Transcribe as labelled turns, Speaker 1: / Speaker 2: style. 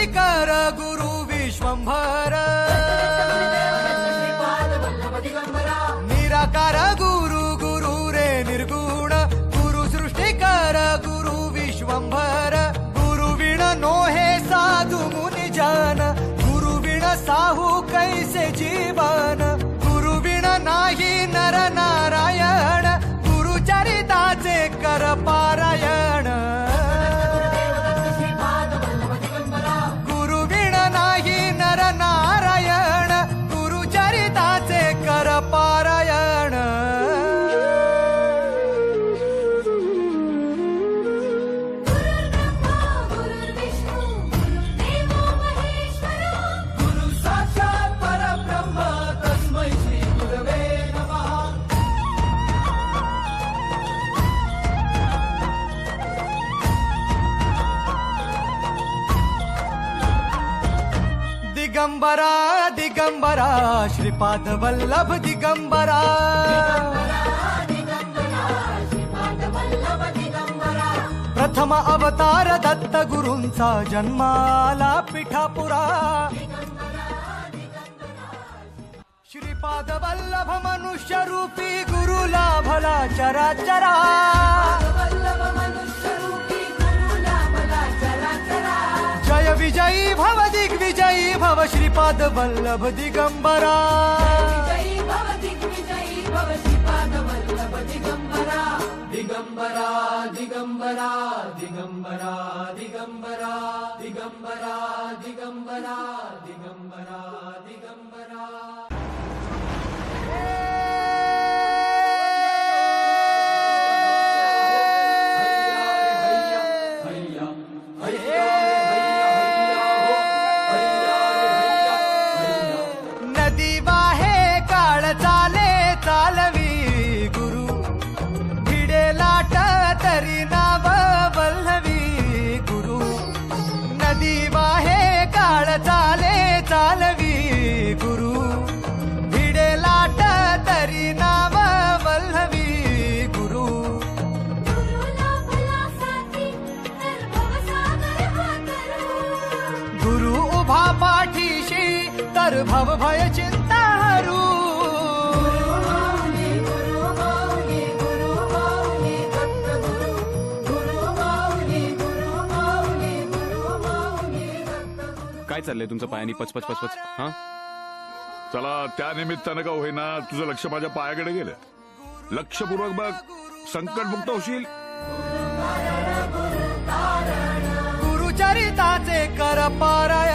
Speaker 1: सृष्टिकर गुरु विश्वंभर निराकार गुरु गुरु रे निर्गुण गुरु सृष्टिकर गुरु विश्वंभर गुरु विण नोहे साधु मुनि जन गुरु विण साहू कैसे जीवन गुरु विण नाही नर नारायण गुरु चरिताचे कर पारायण गुरु विण नाही नर नारायण गुरु चरिताचे कर पारायण गुरु साक्षात परब्रह्म तस्मै श्री गुरवे नमः दिगंबरा दिगंबरा श्रीपाद वल्लभ दिगंबरा प्रथम अवतार दत्त गुरूंचा जन्माला पिठापुरा श्रीपाद वल्लभ मनुष्य रूपी गुरु लाभला चराचरा जय विजयी भव दिग्विजयी भव श्रीपाद वल्लभ दिगंबरा दिगंबरा दिगंबरा दिगंबरा दिगंबरा दिगंबरा दिगंबरा दिगंबरा दिगंबरा नदी वाहे काळ चाले चालवी गुरु भिडे लाट तरी नाव वल्लवी गुरु नदी वाहे काळ चाले चालवी गुरु भिडे लाट तरी नाव वल्लवी गुरु गुरु उभा पाठीशी तर भव भय चिंता हरू
Speaker 2: काय चाललंय तुमचं पायानी पचपच पचपच हा?
Speaker 3: चला त्या निमित्तानं का होईना तुझं लक्ष माझ्या पायाकडे गेलं लक्षपूर्वक बघ संकटमुक्त होशील
Speaker 1: गुरुचरिताचे कर पारायण